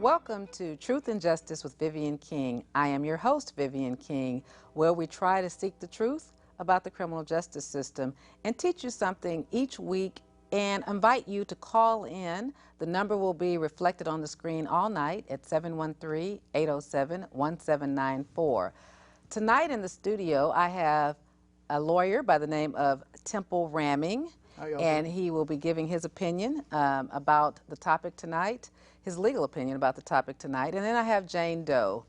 Welcome to Truth and Justice with Vivian King. I am your host, Vivian King, where we try to seek the truth about the criminal justice system and teach you something each week and invite you to call in. The number will be reflected on the screen all night at 713-807-1794. Tonight in the studio, I have a lawyer by the name of Temple Ramming, and he will be giving his opinion about the topic tonight, his legal opinion about the topic tonight. And then I have Jane Doe.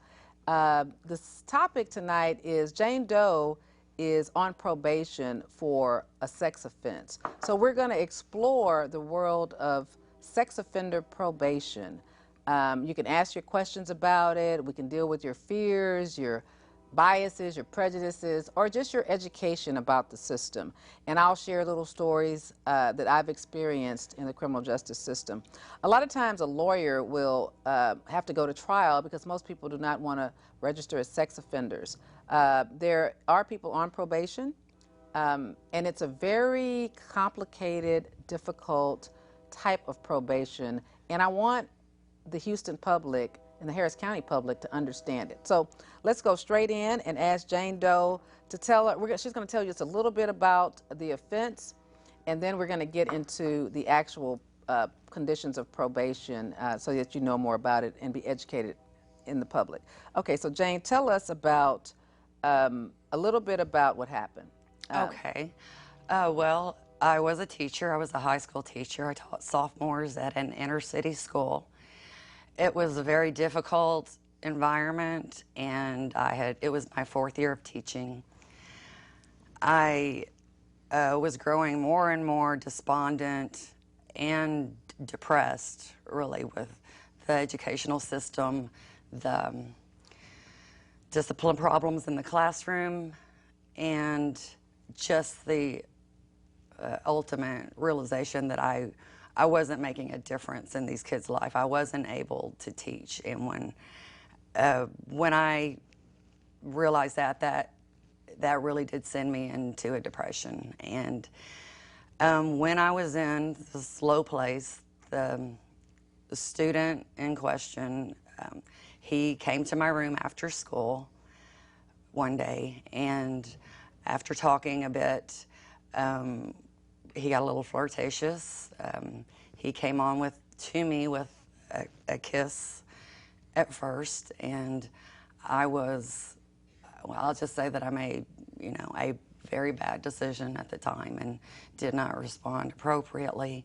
This topic tonight is Jane Doe is on probation for a sex offense. So we're going to explore the world of sex offender probation. You can ask your questions about it. We can deal with your fears, your biases, your prejudices, or just your education about the system. And I'll share little stories that I've experienced in the criminal justice system. A lot of times a lawyer will have to go to trial because most people do not want to register as sex offenders. There are people on probation, and it's a very complicated, difficult type of probation, and I want the Houston public and the Harris County public to understand it. So let's go straight in and ask Jane Doe to tell her, she's going to tell you just a little bit about the offense, and then we're going to get into the actual conditions of probation so that you know more about it and be educated in the public. Okay, so Jane, tell us about a little bit about what happened. Okay. Well, I was a teacher. I was a high school teacher. I taught sophomores at an inner city school. It was a very difficult environment, and it was my 4th year of teaching. I was growing more and more despondent and depressed, really, with the educational system, the discipline problems in the classroom, and just the ultimate realization that I wasn't making a difference in these kids' life. I wasn't able to teach. And when I realized that really did send me into a depression. And when I was in this low place, the student in question, he came to my room after school one day, and after talking a bit, he got a little flirtatious. He came on to me with a kiss at first, and I'll just say that I made, a very bad decision at the time and did not respond appropriately.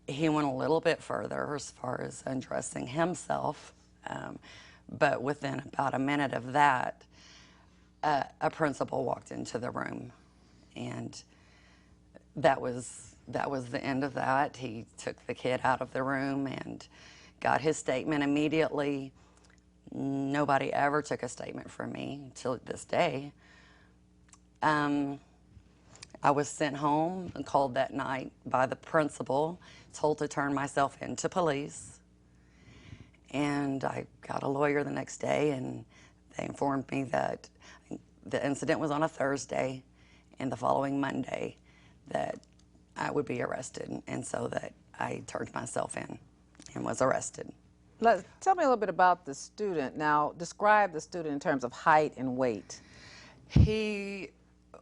He went a little bit further as far as undressing himself, but within about a minute of that, a principal walked into the room, and that was the end of that. He took the kid out of the room and got his statement immediately. Nobody ever took a statement from me till this day. I was sent home and called that night by the principal, told to turn myself into police. And I got a lawyer the next day, and they informed me that the incident was on a Thursday, and the following Monday that I would be arrested, and so that I turned myself in and was arrested. Tell me a little bit about the student. Now, describe the student in terms of height and weight. He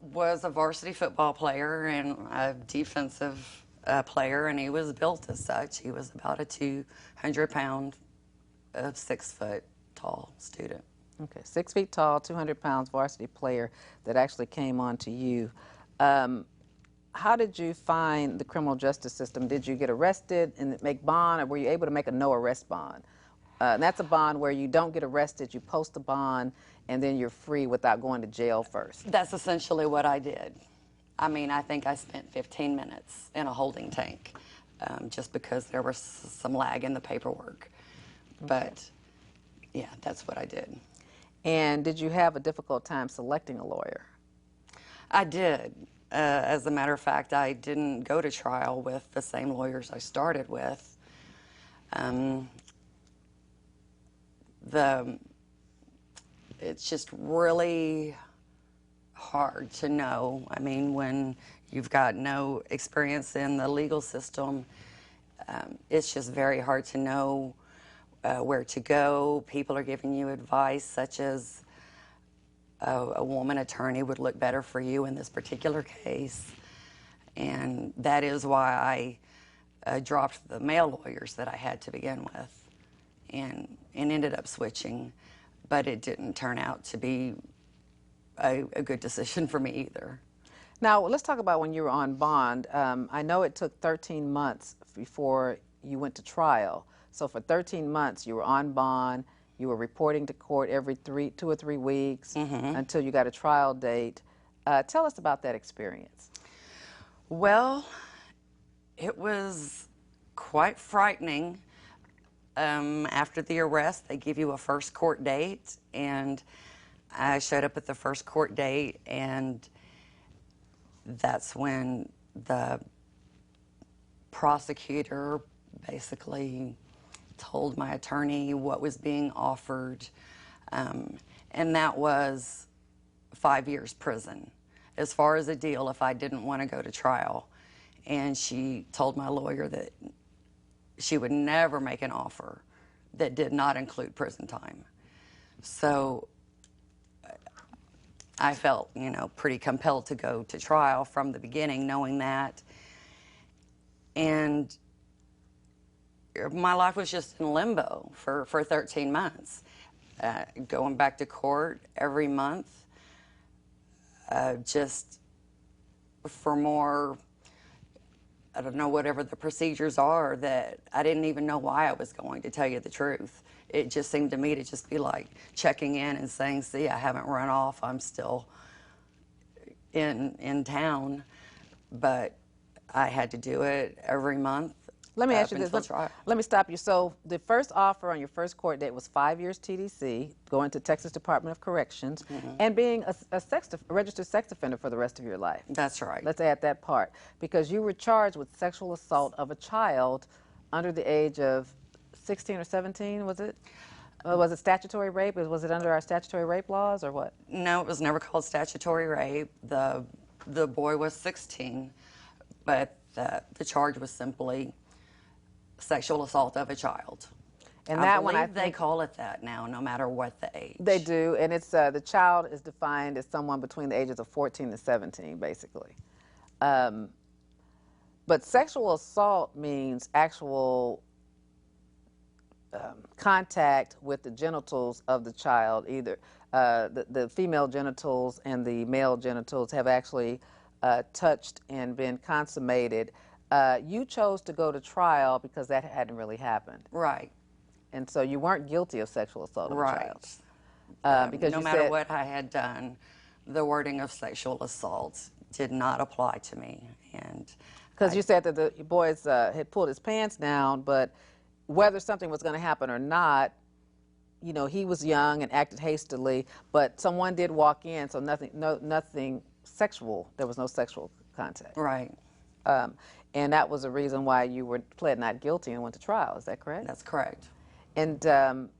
was a varsity football player and a defensive player, and he was built as such. He was about a 200-pound, 6-foot-tall student. Okay, 6 feet tall, 200 pounds varsity player that actually came on to you. How did you find the criminal justice system? Did you get arrested and make bond, or were you able to make a no arrest bond? And that's a bond where you don't get arrested, you post a bond, and then you're free without going to jail first. That's essentially what I did. I mean, I think I spent 15 minutes in a holding tank just because there was some lag in the paperwork. Okay. But yeah, that's what I did. And did you have a difficult time selecting a lawyer? I did. As a matter of fact, I didn't go to trial with the same lawyers I started with. It's just really hard to know. I mean, when you've got no experience in the legal system, it's just very hard to know where to go. People are giving you advice such as a woman attorney would look better for you in this particular case. And that is why I dropped the male lawyers that I had to begin with and ended up switching. But it didn't turn out to be a good decision for me either. Now, let's talk about when you were on bond. I know it took 13 months before you went to trial. So for 13 months, you were on bond, you were reporting to court every 2 or 3 weeks until you got a trial date. Tell us about that experience. Well, it was quite frightening. After the arrest, they give you a first court date, and I showed up at the first court date, and that's when the prosecutor basically told my attorney what was being offered, and that was 5 years prison as far as a deal if I didn't want to go to trial. And she told my lawyer that she would never make an offer that did not include prison time. So I felt, pretty compelled to go to trial from the beginning, knowing that. And my life was just in limbo for 13 months. Going back to court every month, just for more, I don't know, whatever the procedures are, that I didn't even know why I was going, to tell you the truth. It just seemed to me to just be like checking in and saying, see, I haven't run off, I'm still in town. But I had to do it every month. Let me ask you this. Let me stop you. So the first offer on your first court date was 5 years TDC, going to Texas Department of Corrections, and being a registered sex offender for the rest of your life. That's right. Let's add that part. Because you were charged with sexual assault of a child under the age of 16 or 17, was it? Was it statutory rape? Was it under our statutory rape laws or what? No, it was never called statutory rape. The boy was 16, but the charge was simply sexual assault of a child. And that one, I think they call it that now, no matter what the age. They do, and it's the child is defined as someone between the ages of 14 and 17, basically. But sexual assault means actual contact with the genitals of the child. Either the female genitals and the male genitals have actually touched and been consummated. You chose to go to trial because that hadn't really happened. Right. And so you weren't guilty of sexual assault of a child. Because no matter what I had done, the wording of sexual assault did not apply to me. And because you said that the boys had pulled his pants down, but whether something was going to happen or not, he was young and acted hastily, but someone did walk in, so nothing sexual. There was no sexual contact. Right. And that was the reason why you were pled not guilty and went to trial. Is that correct? That's correct. And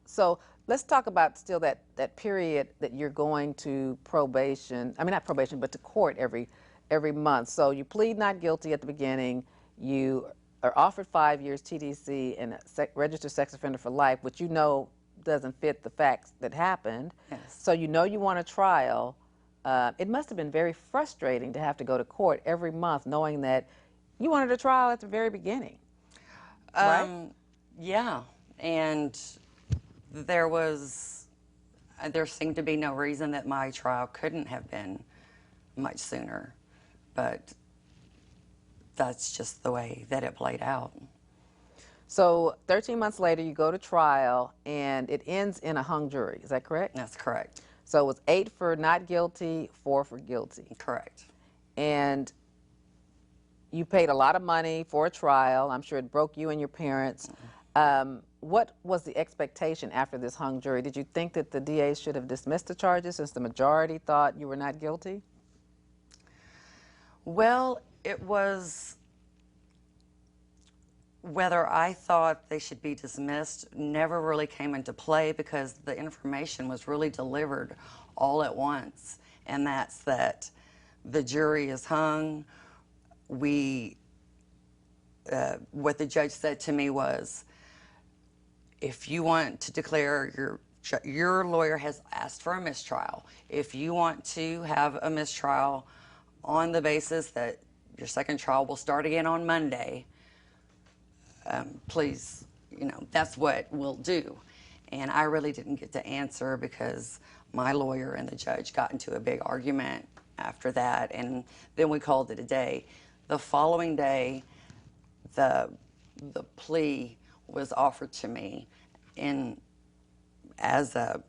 so let's talk about still that period that you're going to probation. I mean, not probation, but to court every month. So you plead not guilty at the beginning. You are offered 5 years TDC and a registered sex offender for life, which doesn't fit the facts that happened. Yes. So you want a trial. It must have been very frustrating to have to go to court every month knowing that you wanted a trial at the very beginning, right? Yeah, and there seemed to be no reason that my trial couldn't have been much sooner, but that's just the way that it played out. So 13 months later, you go to trial, and it ends in a hung jury. Is that correct? That's correct. So it was 8 for not guilty, 4 for guilty. Correct. And you paid a lot of money for a trial. I'm sure it broke you and your parents. What was the expectation after this hung jury? Did you think that the DA should have dismissed the charges since the majority thought you were not guilty? Well, it was whether I thought they should be dismissed never really came into play because the information was really delivered all at once, and that's that the jury is hung. What the judge said to me was, if you want to declare your lawyer has asked for a mistrial. If you want to have a mistrial on the basis that your second trial will start again on Monday, please, that's what we'll do. And I really didn't get to answer because my lawyer and the judge got into a big argument after that, and then we called it a day. The following day, the plea was offered to me as a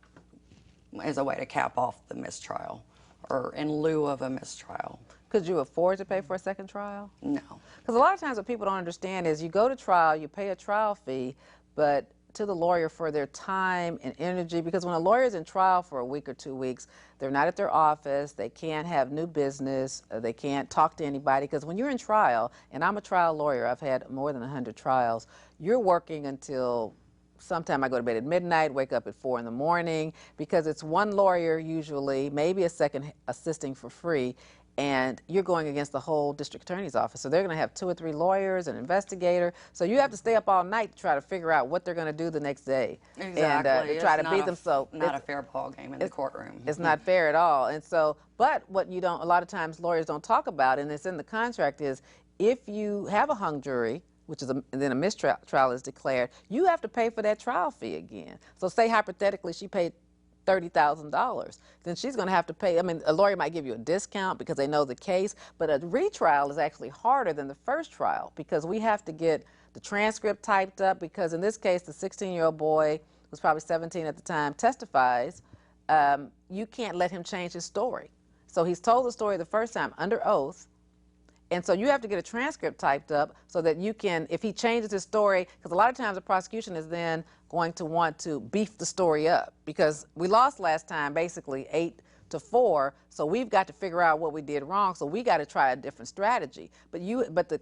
way to cap off the mistrial, or in lieu of a mistrial. Could you afford to pay for a second trial? No. Because a lot of times what people don't understand is you go to trial, you pay a trial fee, but to the lawyer for their time and energy, because when a lawyer is in trial for a week or 2 weeks, they're not at their office, they can't have new business, they can't talk to anybody, because when you're in trial, and I'm a trial lawyer, I've had more than 100 trials, you're working until sometime I go to bed at midnight, wake up at 4 in the morning, because it's one lawyer usually, maybe a second assisting for free, and you're going against the whole district attorney's office. So they're going to have 2 or 3 lawyers, an investigator. So you have to stay up all night to try to figure out what they're going to do the next day. Exactly. And to try to beat them. So not a fair ball game in the courtroom. It's not fair at all. And so, but what you don't, a lot of times lawyers don't talk about, and it's in the contract, is if you have a hung jury, which is and then a mistrial is declared, you have to pay for that trial fee again. So say hypothetically she paid $30,000, then she's going to have to pay. I mean, a lawyer might give you a discount because they know the case, but a retrial is actually harder than the first trial because we have to get the transcript typed up, because in this case, the 16-year-old boy, who was probably 17 at the time, testifies. You can't let him change his story. So he's told the story the first time under oath, and so you have to get a transcript typed up so that you can, if he changes his story, because a lot of times the prosecution is then going to want to beef the story up, because we lost last time basically 8-4, so we've got to figure out what we did wrong, so we got to try a different strategy. But the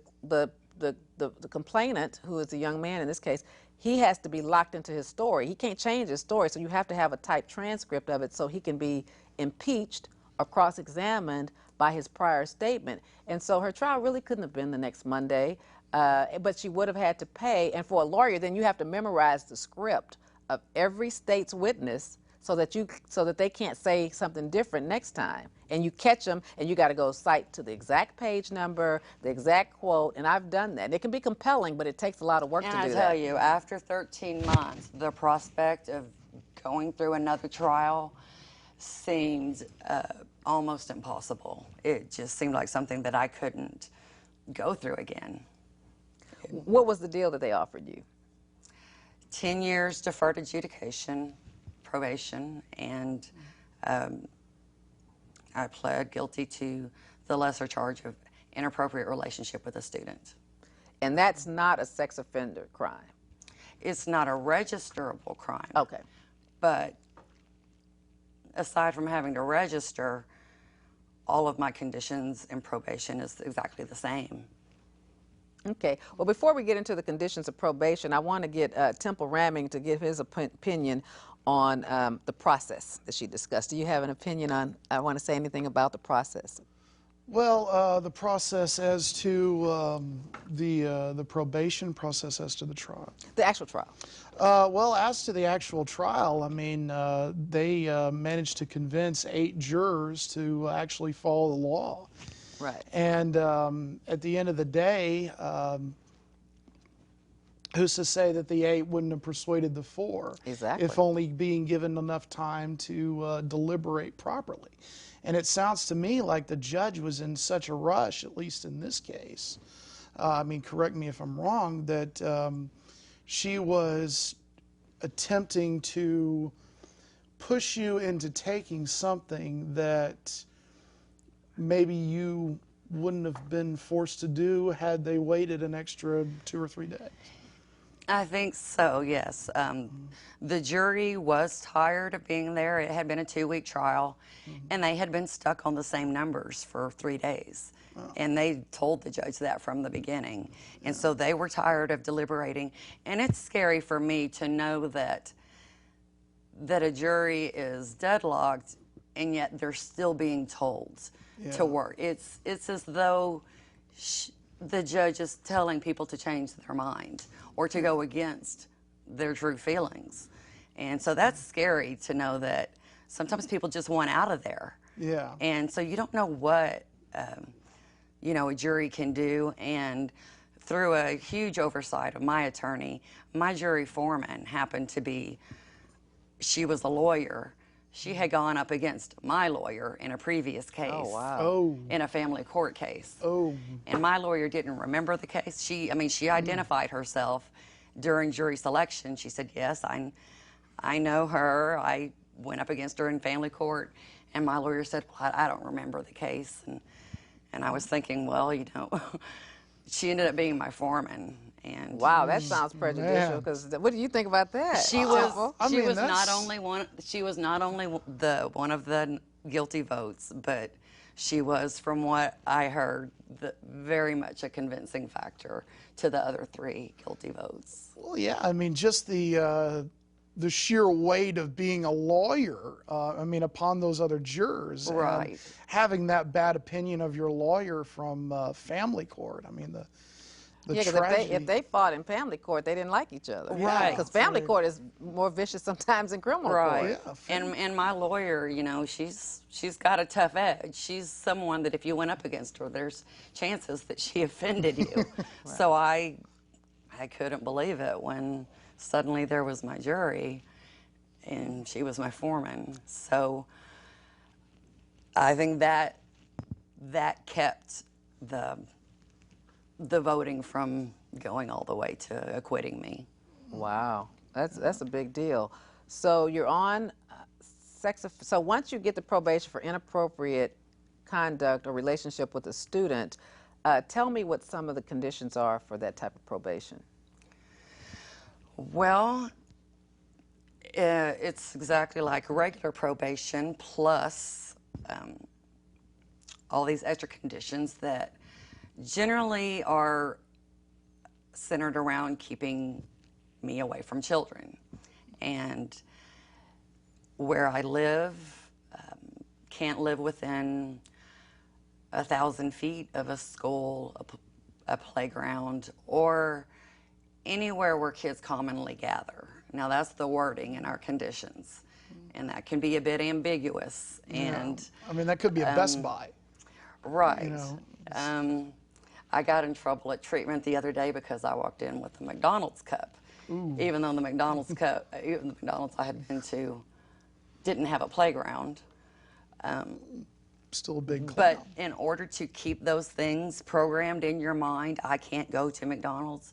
complainant, who is a young man in this case, he has to be locked into his story. He can't change his story, so you have to have a typed transcript of it so he can be impeached or cross-examined by his prior statement. And so her trial really couldn't have been the next Monday, but she would have had to pay. And for a lawyer, then you have to memorize the script of every state's witness so that they can't say something different next time. And you catch them, and you got to go cite to the exact page number, the exact quote, and I've done that. And it can be compelling, but it takes a lot of work to do that. And I tell you, after 13 months, the prospect of going through another trial seemed almost impossible. It just seemed like something that I couldn't go through again. What was the deal that they offered you? 10 years deferred adjudication, probation, and I pled guilty to the lesser charge of inappropriate relationship with a student. And that's not a sex offender crime? It's not a registerable crime. Okay. But aside from having to register, all of my conditions in probation is exactly the same. Okay. Well, before we get into the conditions of probation, I want to get Temple Ramming to give his opinion on the process that she discussed. Do you have an opinion on, I want to say anything about the process? Well, the process as to the probation process as to the trial. The actual trial. Well, as to the actual trial, I mean, they managed to convince 8 jurors to actually follow the law. Right. And at the end of the day, who's to say that the 8 wouldn't have persuaded the 4? Exactly. If only being given enough time to deliberate properly. And it sounds to me like the judge was in such a rush, at least in this case. I mean, correct me if I'm wrong, that she was attempting to push you into taking something that maybe you wouldn't have been forced to do had they waited an extra 2 or 3 days. I think so, yes. The jury was tired of being there. It had been a 2-week trial, and they had been stuck on the same numbers for 3 days. And they told the judge that from the beginning. And so they were tired of deliberating. And it's scary for me to know that a jury is deadlocked, and yet they're still being told to work. It's as though the judge is telling people to change their mind or to go against their true feelings. And so that's scary to know that sometimes people just want out of there. Yeah. And so you don't know what, a jury can do. And through a huge oversight of my attorney, my jury foreman happened to be, she was a lawyer. She had gone up against my lawyer in a previous case. Oh, wow. Oh. In a family court case. Oh. And my lawyer didn't remember the case. She identified herself during jury selection. She said, yes, I know her. I went up against her in family court. And my lawyer said, well, I don't remember the case. And I was thinking, well, she ended up being my foreman. And Wow, that sounds prejudicial. Because what do you think about that? she was that's- not only one of the guilty votes, but she was, from what I heard, very much a convincing factor to the other 3 guilty votes. Well, yeah, I mean, just the sheer weight of being a lawyer, upon those other jurors. Right. And having that bad opinion of your lawyer from family court. I mean, the tragedy. if they fought in family court, they didn't like each other. Right. Because family court is more vicious sometimes than criminal Right. court. Yeah, And my lawyer, she's got a tough edge. She's someone that if you went up against her, there's chances that she offended you. Right. So I couldn't believe it when suddenly there was my jury and she was my foreman. So I think that kept the voting from going all the way to acquitting me. Wow, that's a big deal. So you're on so once you get the probation for inappropriate conduct or relationship with a student, tell me what some of the conditions are for that type of probation. Well, it's exactly like regular probation plus all these extra conditions that generally are centered around keeping me away from children. And where I live, can't live within 1,000 feet of a school, a playground, or anywhere where kids commonly gather. Now that's the wording in our conditions, and that can be a bit ambiguous. And that could be a Best Buy. Right. I got in trouble at treatment the other day because I walked in with a McDonald's cup. Ooh. Even though the McDonald's I had been to didn't have a playground. Still a big clown. But in order to keep those things programmed in your mind, I can't go to McDonald's,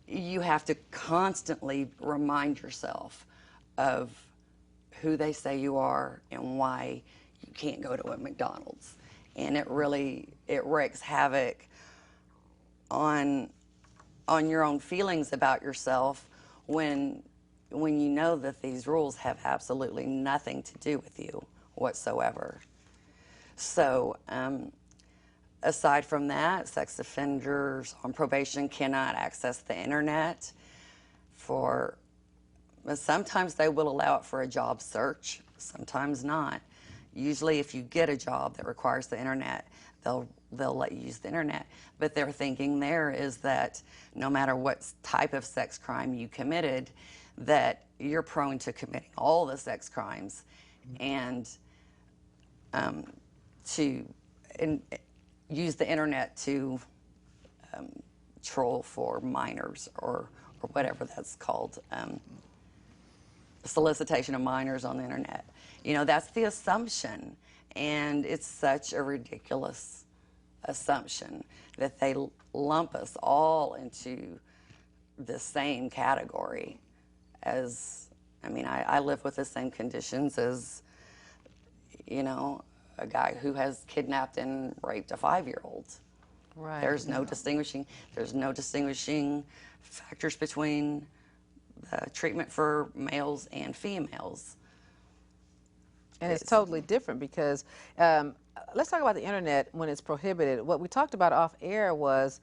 you have to constantly remind yourself of who they say you are and why you can't go to a McDonald's. And it wreaks havoc on your own feelings about yourself when you know that these rules have absolutely nothing to do with you whatsoever. So aside from that, sex offenders on probation cannot access the internet. Sometimes they will allow it for a job search, sometimes not. Usually if you get a job that requires the internet, they'll let you use the internet. But their thinking there is that no matter what type of sex crime you committed, that you're prone to committing all the sex crimes, and to use the internet to troll for minors or whatever that's called, solicitation of minors on the internet. That's the assumption, and it's such a ridiculous assumption that they lump us all into the same category as, I live with the same conditions as, a guy who has kidnapped and raped a 5-year-old. Right. There's no distinguishing factors between the treatment for males and females. And it's totally different because let's talk about the internet when it's prohibited. What we talked about off air was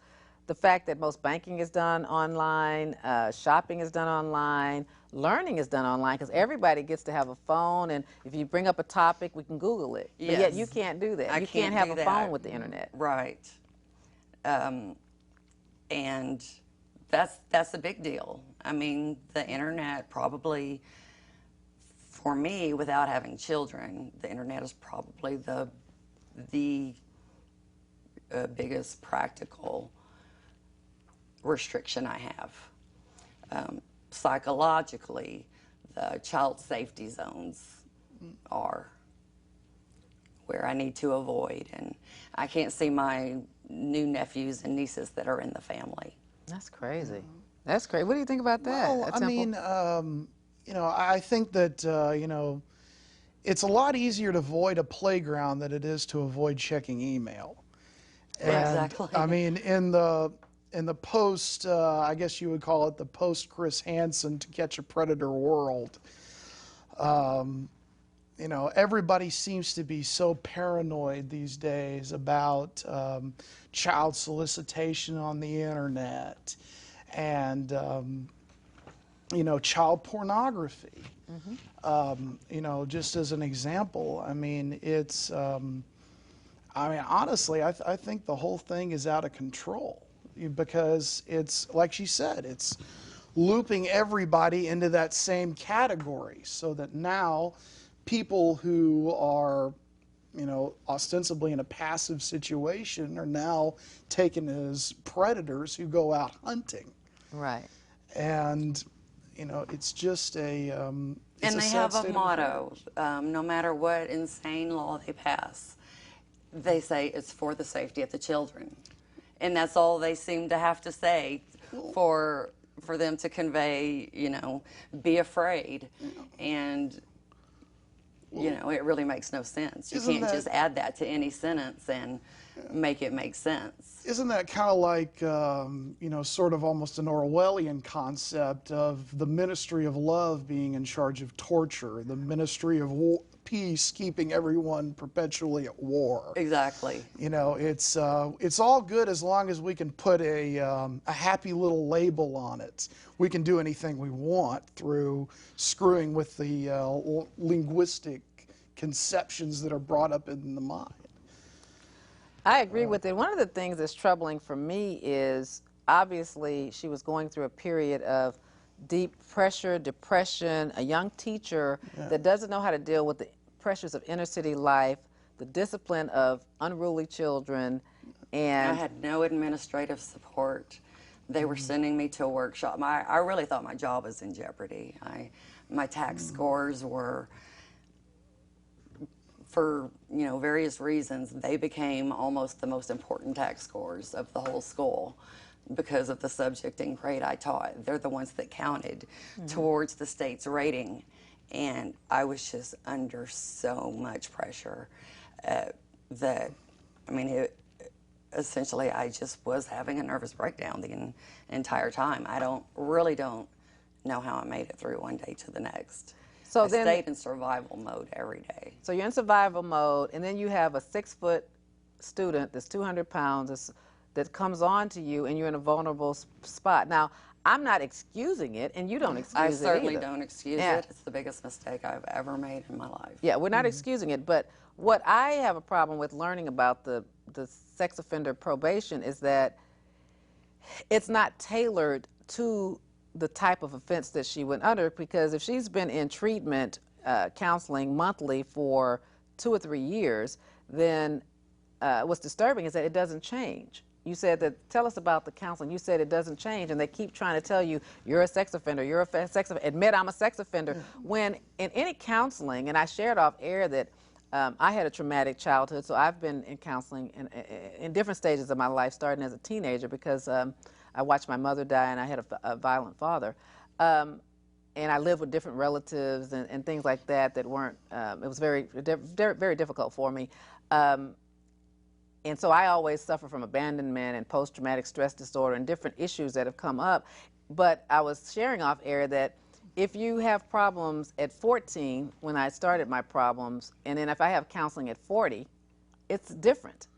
the fact that most banking is done online, shopping is done online, learning is done online, because everybody gets to have a phone, and if you bring up a topic, we can Google it. Yes. But yet you can't do that. You can't have a phone with the internet. Right. And that's a big deal. I mean, the internet probably, for me, without having children, the internet is probably the biggest practical restriction I have. Psychologically, the child safety zones are where I need to avoid, and I can't see my new nephews and nieces that are in the family. That's crazy. That's crazy. What do you think about that? Well, I mean, you know, I think that, you know, it's a lot easier to avoid a playground than it is to avoid checking email. And, Exactly. I mean, in the post, I guess you would call it the post Chris Hansen To Catch a Predator world, you know, everybody seems to be so paranoid these days about child solicitation on the internet and, you know, child pornography. You know, just as an example, I mean, it's, I mean, honestly, I think the whole thing is out of control because it's, like she said, it's looping everybody into that same category so that now people who are, you know, ostensibly in a passive situation are now taken as predators who go out hunting. Right. And, you know, it's just a, And they have a motto, no matter what insane law they pass, they say it's for the safety of the children. And that's all they seem to have to say for them to convey, you know, be afraid. And, you know, it really makes no sense. You can't just add that to any sentence and make it make sense. Isn't that kind of like, you know, sort of almost an Orwellian concept of the Ministry of Love being in charge of torture, the Ministry of Peace keeping everyone perpetually at war? Exactly. You know, it's all good as long as we can put a happy little label on it. We can do anything we want through screwing with the linguistic conceptions that are brought up in the mind. I agree with it. One of the things that's troubling for me is obviously she was going through a period of deep pressure, depression, a young teacher that doesn't know how to deal with the pressures of inner city life, the discipline of unruly children, and I had no administrative support. They were sending me to a workshop. I really thought my job was in jeopardy. My tax scores were, for, you know, various reasons, they became almost the most important tax scores of the whole school because of the subject and grade I taught. They're the ones that counted towards the state's rating. And I was just under so much pressure that, I mean, essentially I just was having a nervous breakdown the entire time. I really don't know how I made it through one day to the next. so I then stayed in survival mode every day. so you're in survival mode, and then you have a 6-foot student that's 200 pounds that comes on to you, and you're in a vulnerable spot. Now, I'm not excusing it, and you don't excuse it I certainly either. don't excuse it. It's the biggest mistake I've ever made in my life. Yeah, we're not excusing it, but what I have a problem with learning about the sex offender probation is that it's not tailored to the type of offense that she went under, because if she's been in treatment counseling monthly for 2 or 3 years, then what's disturbing is that it doesn't change. You said that, tell us about the counseling. You said it doesn't change, and they keep trying to tell you, you're a sex offender, you're a sex offender, admit I'm a sex offender. When in any counseling, and I shared off air that I had a traumatic childhood, so I've been in counseling in different stages of my life, starting as a teenager, because I watched my mother die, and I had a violent father. And I lived with different relatives and things like that weren't, it was very, very difficult for me. And so I always suffer from abandonment and post-traumatic stress disorder and different issues that have come up. But I was sharing off air that if you have problems at 14, when I started my problems, and then if I have counseling at 40, it's different.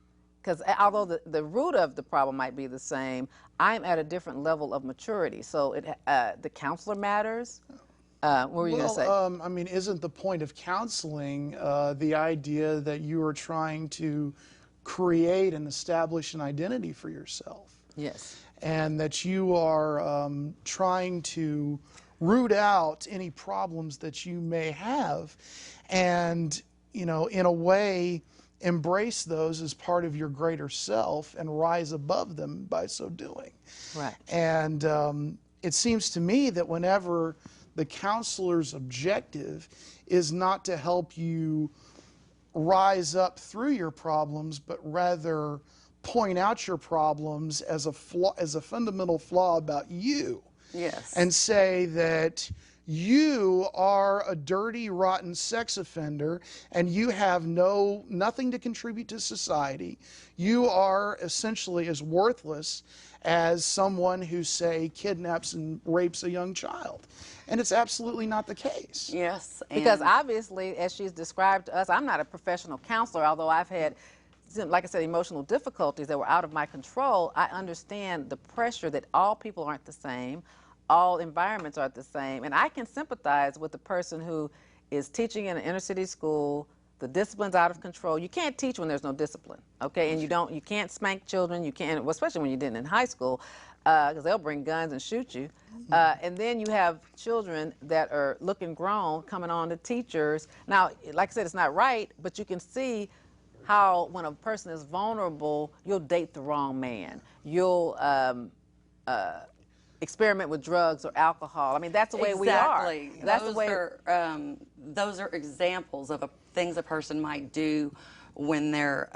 Because although the root of the problem might be the same, I'm at a different level of maturity. So the counselor matters. What were you going to say? I mean, isn't the point of counseling the idea that you are trying to create and establish an identity for yourself? Yes. and that you are trying to root out any problems that you may have, and, you know, in a way, embrace those as part of your greater self and rise above them by so doing. Right. And it seems to me that whenever the counselor's objective is not to help you rise up through your problems, but rather point out your problems as a flaw, as a fundamental flaw about you. Yes. And say that you are a dirty, rotten sex offender, and you have nothing to contribute to society. You are essentially as worthless as someone who, say, kidnaps and rapes a young child. And it's absolutely not the case. Yes. Because obviously, as she's described to us, I'm not a professional counselor, although I've had, like I said, emotional difficulties that were out of my control. I understand the pressure that all people aren't the same, all environments aren't the same, and I can sympathize with the person who is teaching in an inner city school. The discipline's out of control. You can't teach when there's no discipline, okay? And you can't spank children. You can't, well, especially when you didn't in high school, because they'll bring guns and shoot you. And then you have children that are looking grown coming on to teachers. Now, like I said, it's not right, but you can see how when a person is vulnerable, you'll date the wrong man. You'll experiment with drugs or alcohol. I mean, that's the way we are. Exactly. That's the way. Those are examples of things a person might do when they're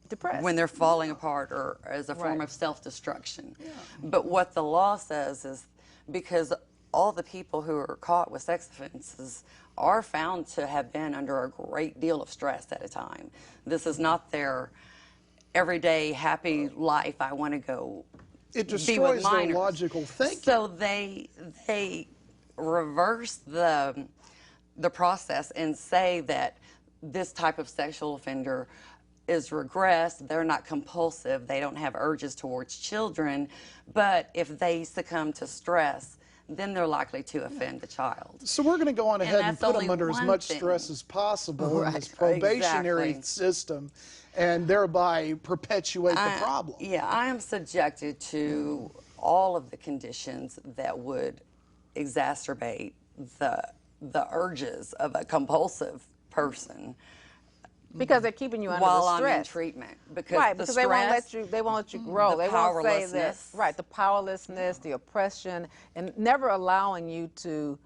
depressed, when they're falling apart, or as a form Right. of self-destruction. Yeah. But what the law says is, because all the people who are caught with sex offenses are found to have been under a great deal of stress at a time. This is not their everyday happy life. I want to go. It destroys their minors. logical thinking. So they reverse the process and say that this type of sexual offender is regressed. They're not compulsive. They don't have urges towards children. But if they succumb to stress, then they're likely to offend a child. So we're going to go on ahead and put them under as one much thing. stress as possible in Right, this probationary exactly. system, and thereby perpetuate the problem. Yeah, I am subjected to all of the conditions that would exacerbate the urges of a compulsive person. Because they're keeping you under while the stress. I'm in treatment, because Right, the because stress, they won't let you grow. the They won't say that. powerlessness. Right, the powerlessness, the oppression, and never allowing you to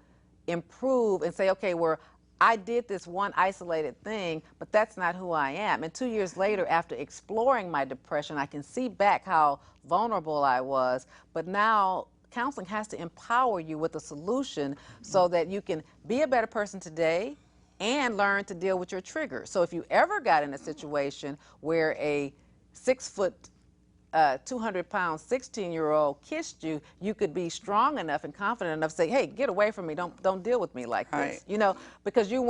improve and say, okay, well, I did this one isolated thing, but that's not who I am. And 2 years later, after exploring my depression, I can see back how vulnerable I was. But now counseling has to empower you with a solution so that you can be a better person today and learn to deal with your triggers. So if you ever got in a situation where a 6 foot, 200-pound 16-year-old kissed you, you could be strong enough and confident enough to say, hey, get away from me, don't deal with me like this. Right. You know, because you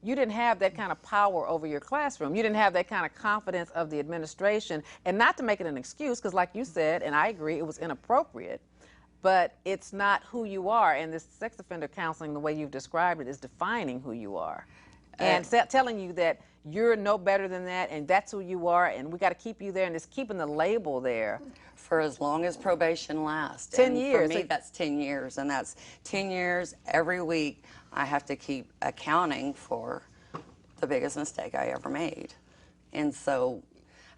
didn't have that kind of power over your classroom. You didn't have that kind of confidence of the administration. And not to make it an excuse, because like you said, and I agree, it was inappropriate, but it's not who you are. And this sex offender counseling, the way you've described it, is defining who you are. And telling you that you're no better than that, and that's who you are, and we got to keep you there, and it's keeping the label there. For as long as probation lasts. 10 and years. For me, that's 10 years, and that's 10 years every week. I have to keep accounting for the biggest mistake I ever made. And so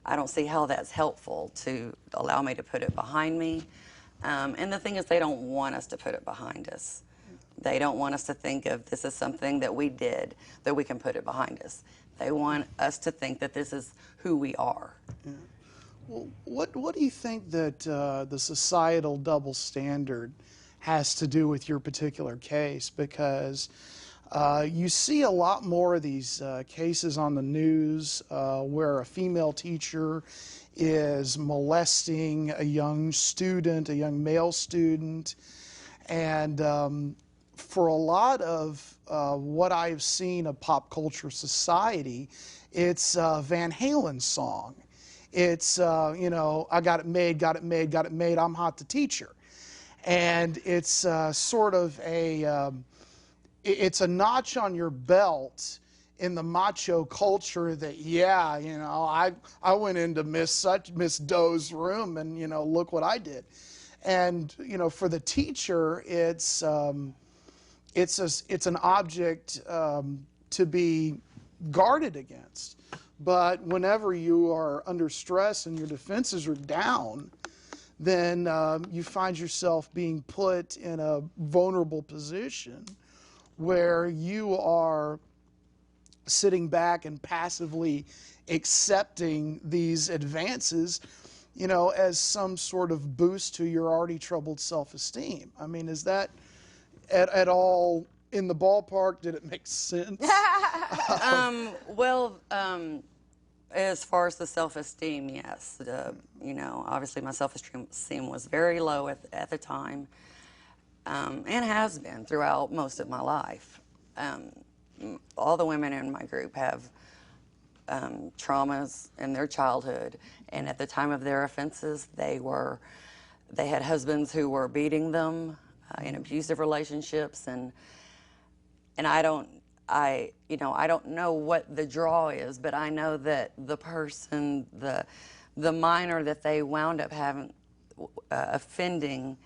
I don't see how that's helpful to allow me to put it behind me. And the thing is, they don't want us to put it behind us. They don't want us to think of this as something that we did, that we can put it behind us. They want us to think that this is who we are. Yeah. Well, what do you think that the societal double standard has to do with your particular case? Because you see a lot more of these cases on the news where a female teacher is molesting a young student, a young male student, and for a lot of what I've seen of pop culture society, it's Van Halen's song. It's, you know, I got it made, got it made, got it made, I'm hot the teacher. And it's sort of it's a notch on your belt in the macho culture that, yeah, you know, I went into Miss Doe's room and, you know, look what I did. And for the teacher, it's an object to be guarded against. But whenever you are under stress and your defenses are down, then you find yourself being put in a vulnerable position where you are sitting back and passively accepting these advances, as some sort of boost to your already troubled self-esteem. I mean, is that at all in the ballpark? Did it make sense? Well, as far as the self-esteem, yes. Obviously my self-esteem was very low at the time, and has been throughout most of my life. All the women in my group have traumas in their childhood, and at the time of their offenses, they had husbands who were beating them in abusive relationships, and I don't know what the draw is, but I know that the person, the minor that they wound up having offending,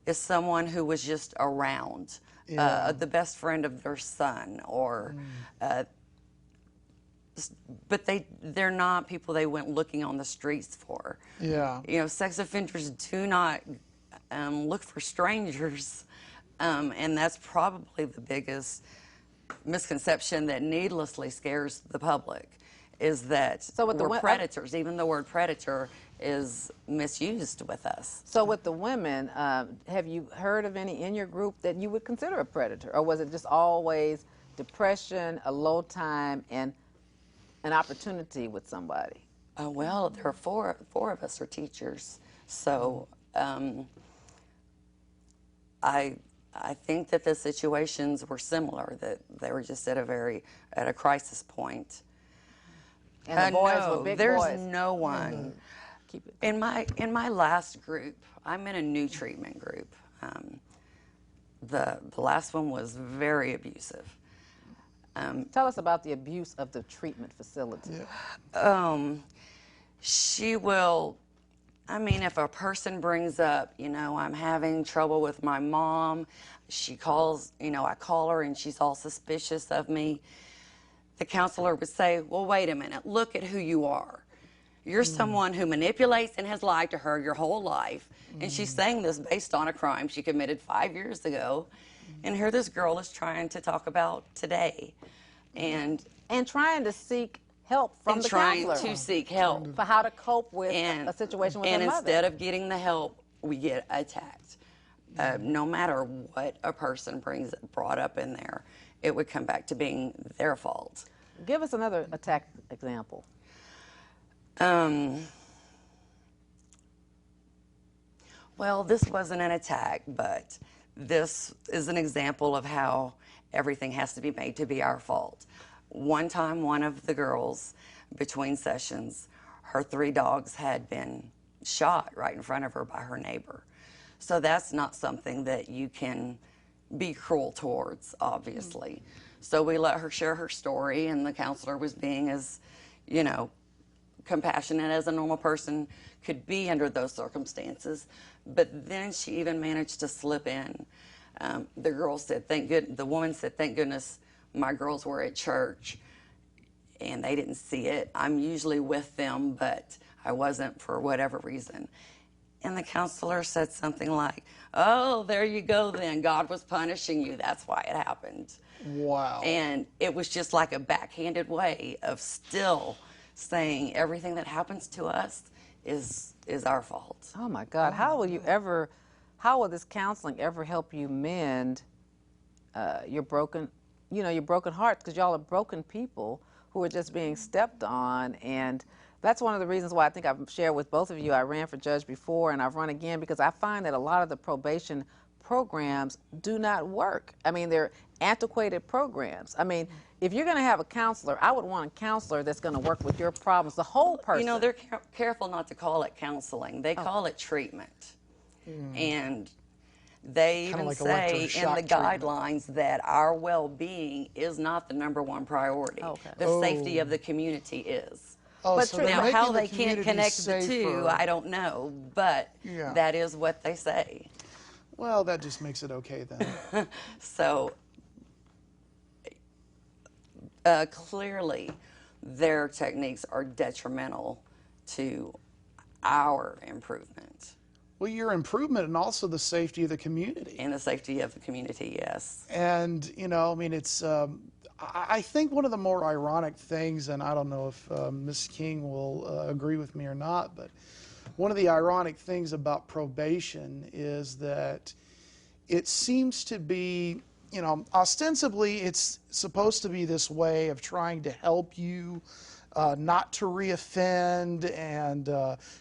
is someone who was just around, the best friend of their son, or but they're not people they went looking on the streets for. Yeah. Sex offenders do not look for strangers, and that's probably the biggest misconception that needlessly scares the public, is that we're predators. Even the word predator is misused with us. So with the women, have you heard of any in your group that you would consider a predator? Or was it just always depression, a low time, and an opportunity with somebody? Well, there are four of us are teachers. So I think that the situations were similar, that they were just at a crisis point. And the boys were big there's boys. no one. Keep it. In my last group, I'm in a new treatment group. The last one was very abusive. Tell us about the abuse of the treatment facility. She will, if a person brings up, I'm having trouble with my mom, she calls, I call her and she's all suspicious of me. The counselor would say, well, wait a minute, look at who you are. You're someone who manipulates and has lied to her your whole life. And she's saying this based on a crime she committed 5 years ago. And here this girl is trying to talk about today. And trying to seek help from the counselor. Trying to seek help. For how to cope with a situation with her mother. And instead of getting the help, we get attacked. No matter what a person brought up in there, it would come back to being their fault. Give us another attack example. Well, this wasn't an attack, but this is an example of how everything has to be made to be our fault. One time, one of the girls, between sessions, her 3 dogs had been shot right in front of her by her neighbor. So that's not something that you can be cruel towards, obviously. So we let her share her story, and the counselor was being as, compassionate as a normal person could be under those circumstances. But then she even managed to slip in. The girl said, the woman said, thank goodness my girls were at church and they didn't see it. I'm usually with them, but I wasn't for whatever reason. And the counselor said something like, oh, there you go then. God was punishing you. That's why it happened. Wow. And it was just like a backhanded way of still saying everything that happens to us is our fault. Oh my God, how will this counseling ever help you mend your broken hearts? Because y'all are broken people who are just being stepped on. And that's one of the reasons why I think I've shared with both of you. I ran for judge before and I've run again, because I find that a lot of the probation programs do not work. They're antiquated programs. If you're going to have a counselor, I would want a counselor that's going to work with your problems, the whole person. They're careful not to call it counseling. They call it treatment. And they even say in the guidelines that our well-being is not the #1 priority. Okay. The safety of the community is. Oh, But so true. they're Now, making how the they can't community connect the two, safer. I don't know, but Yeah. that is what they say. Well, that just makes it okay then. So clearly, their techniques are detrimental to our improvement Well, your improvement and also the safety of the community. and the safety of the community, yes. And, you know, I mean, it's, I think one of the more ironic things, and I don't know if Ms. King will agree with me or not, but one of the ironic things about probation is that it seems to be, you know, ostensibly it's supposed to be this way of trying to help you not to reoffend and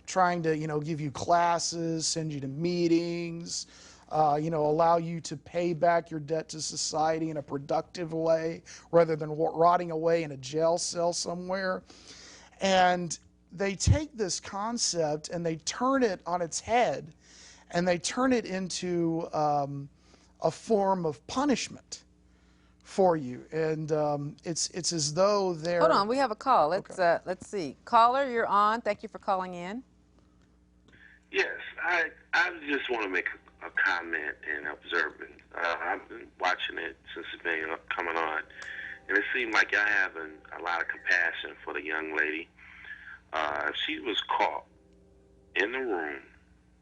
trying to, you know, give you classes, send you to meetings, you know, allow you to pay back your debt to society in a productive way rather than rotting away in a jail cell somewhere. And they take this concept and they turn it on its head and they turn it into a form of punishment for you. And it's as though they're... Hold on, we have a call. Let's Okay. let's see. Caller, you're on. Thank you for calling in. Yes, I just want to make a comment and observing. I've been watching it since it's been coming on, and it seemed like y'all having a lot of compassion for the young lady. If she was caught in the room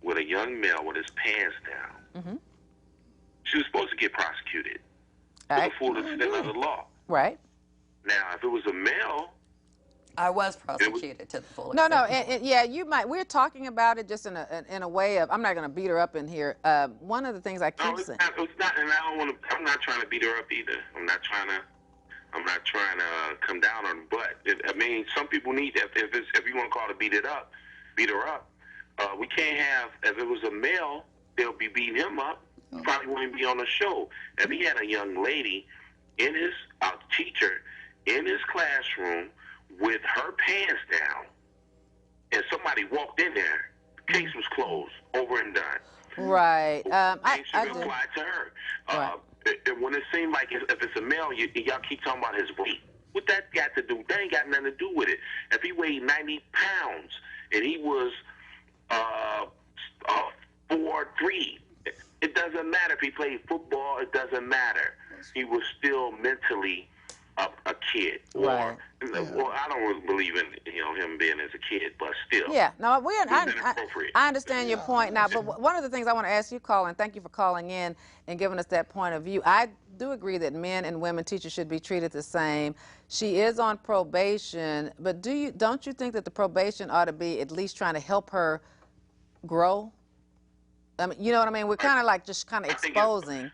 with a young male with his pants down, she was supposed to get prosecuted to the full extent of the law. Right. Now, if it was a male, I was prosecuted to the full No, extent. no, and yeah, you might. We're talking about it just in a way of. I'm not going to beat her up in here. One of the things I no, keep it's saying. not, and I don't want to. I'm not trying to beat her up either. I'm not trying to come down on her. But I mean, some people need that. If you want to call it beat her up. We can't have. If it was a male, they'll be beating him up. Probably wouldn't be on the show. If he had a young lady in his teacher in his classroom with her pants down, and somebody walked in there, the case was closed, over and done. Right. I Should do. apply to her. Right. When it seems like if it's a male, y'all keep talking about his weight. What that got to do? That ain't got nothing to do with it. If he weighed 90 pounds and he was 4'3", it doesn't matter if he played football. It doesn't matter. He was still mentally a kid. Right. Well, I don't really believe in him being as a kid, but still. Yeah. No, inappropriate. I understand your point now, but one of the things I want to ask you, Colin, thank you for calling in and giving us that point of view. I do agree that men and women teachers should be treated the same. She is on probation, but don't you think that the probation ought to be at least trying to help her grow? I mean, you know what I mean? We're kind of like just kind of exposing.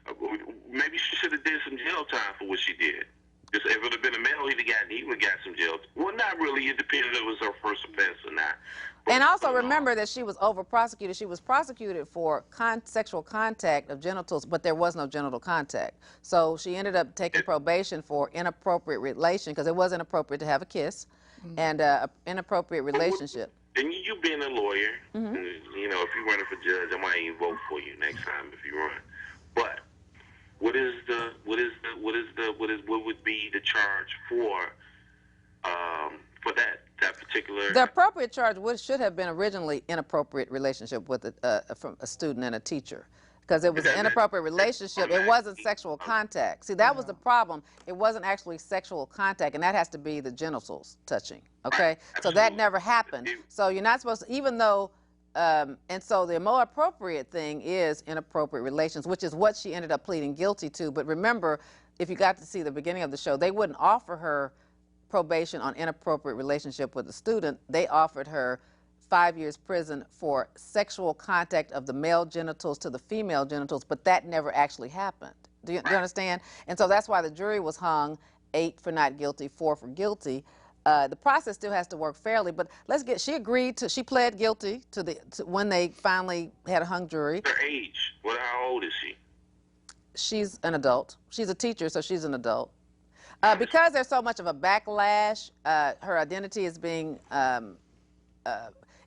Maybe she should have did some jail time for what she did. If it would have been a male, he would have got some jail. Well, not really. It depended if it was her first offense or not. But, And also remember that she was over-prosecuted. She was prosecuted for sexual contact of genitals, but there was no genital contact. So she ended up taking probation for inappropriate relation, because it was inappropriate to have a kiss, and inappropriate relationship. And you being a lawyer, and, if you're running for judge, I might even vote for you next time if you run. But what would be the charge for that particular? The appropriate charge should have been originally inappropriate relationship with from a student and a teacher, because it was an inappropriate relationship. It wasn't sexual contact. See, that was the problem. It wasn't actually sexual contact, and that has to be the genitals touching. Okay, so that never happened. So you're not supposed to, even though. And so the more appropriate thing is inappropriate relations, which is what she ended up pleading guilty to. But remember, if you got to see the beginning of the show, they wouldn't offer her probation on inappropriate relationship with a student. They offered her 5 years prison for sexual contact of the male genitals to the female genitals, but that never actually happened. Do you understand? And so that's why the jury was hung 8 for not guilty, 4 for guilty. The process still has to work fairly, but she pled guilty to when they finally had a hung jury. Her age? How old is she? She's an adult. She's a teacher, so she's an adult. Because there's so much of a backlash, her identity is being,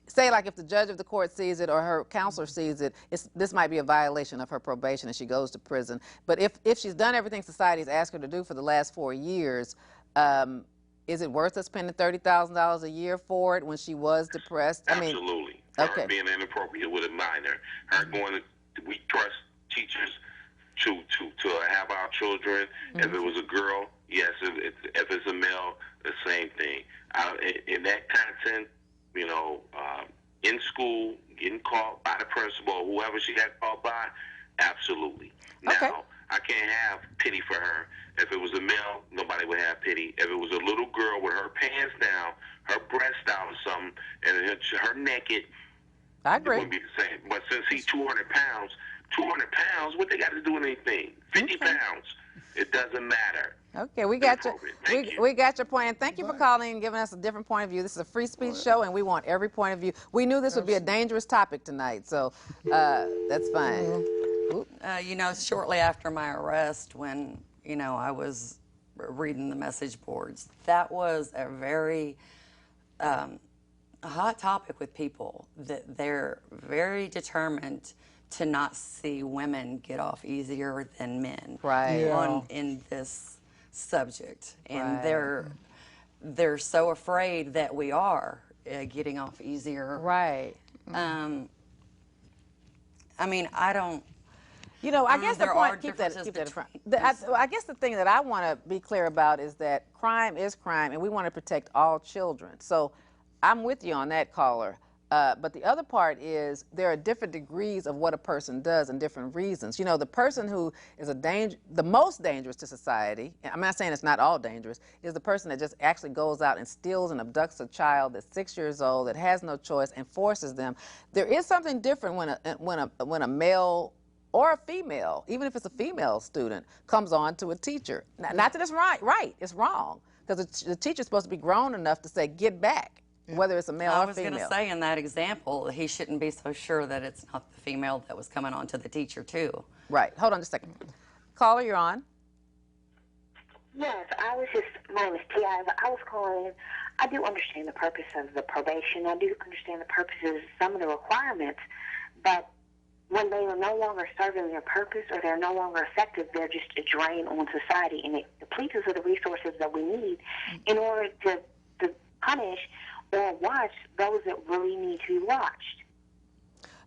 say like if the judge of the court sees it or her counselor sees it, this might be a violation of her probation and she goes to prison. But if she's done everything society's asked her to do for the last 4 years, is it worth us spending $30,000 a year for it when she was depressed? I mean, Absolutely. For her being inappropriate with a minor. Her going to, we trust teachers to have our children. If it was a girl, yes. If it's a male, the same thing. In that content, you know, in school, getting caught by the principal, whoever she got caught by, absolutely. Now, I can't have pity for her. If it was a male, nobody would have pity. If it was a little girl with her pants down, her breast out or something, and her naked, I agree. It wouldn't be the same. But since he's 200 pounds, what they got to do with anything? 50 pounds, it doesn't matter. Okay, we got we got your point. And thank you for calling and giving us a different point of view. This is a free speech show, and we want every point of view. We knew this would be a dangerous topic tonight, so that's fine. You know, shortly after my arrest, when, you know, I was reading the message boards, that was a very hot topic with people, that they're very determined to not see women get off easier than men in this subject. And they're so afraid that we are getting off easier. Right. I mean, I don't... You know, I guess the point, keep that in front. I guess the thing that I want to be clear about is that crime is crime, and we want to protect all children. So I'm with you on that, caller. But the other part is there are different degrees of what a person does and different reasons. You know, the person who is the most dangerous to society, I'm not saying it's not all dangerous, is the person that just actually goes out and steals and abducts a child that's 6 years old, that has no choice, and forces them. There is something different when a male or a female, even if it's a female student, comes on to a teacher. Not that it's right, it's wrong. Because the teacher's supposed to be grown enough to say, get back, whether it's a male or female. I was going to say, in that example, he shouldn't be so sure that it's not the female that was coming on to the teacher, too. Right. Hold on just a second. Caller, you're on. Yes, my name is T.I. I was calling. I do understand the purpose of the probation. I do understand the purposes, some of the requirements, but when they are no longer serving their purpose or they're no longer effective, they're just a drain on society, and it depletes us of the resources that we need in order to punish or watch those that really need to be watched.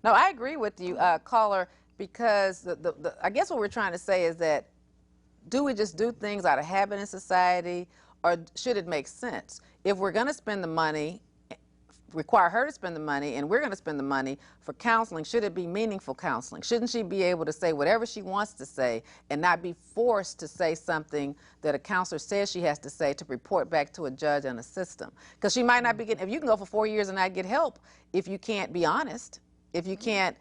No, I agree with you, caller, because I guess what we're trying to say is that do we just do things out of habit in society, or should it make sense? If we're going to spend the money, require her to spend the money, and we're going to spend the money for counseling, should it be meaningful counseling? Shouldn't she be able to say whatever she wants to say and not be forced to say something that a counselor says she has to say to report back to a judge and a system? Because she might not be getting, if you can go for 4 years and not get help, if you can't be honest, if you can't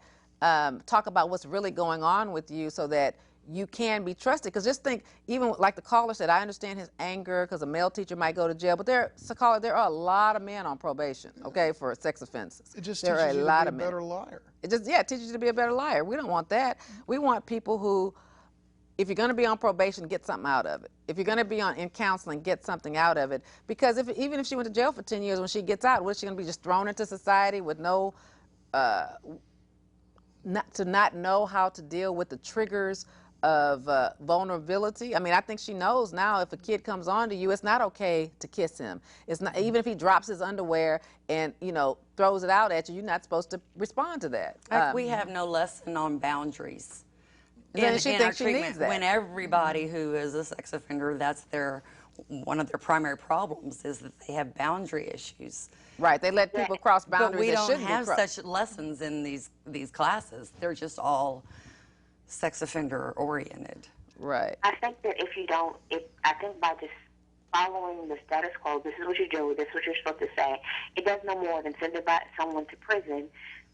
talk about what's really going on with you so that you can be trusted. Because just think, even like the caller said, I understand his anger because a male teacher might go to jail, but there are a lot of men on probation, okay, for sex offenses. It just there teaches are you a lot to of be a men. better liar. It just, it teaches you to be a better liar. We don't want that. We want people who, if you're going to be on probation, get something out of it. If you're going to be in counseling, get something out of it. Because even if she went to jail for 10 years, when she gets out, what is she going to be, just thrown into society with no, not know how to deal with the triggers of vulnerability? I mean, I think she knows now if a kid comes on to you, it's not okay to kiss him. It's not, even if he drops his underwear and, you know, throws it out at you, you're not supposed to respond to that. We have no lesson on boundaries. And she thinks she needs that. When everybody who is a sex offender, that's one of their primary problems is that they have boundary issues. Right, they let people cross boundaries. But we don't have such lessons in these classes. They're just all sex offender oriented. Right. I think that I think by just following the status quo, this is what you do, this is what you're supposed to say, it does no more than send someone to prison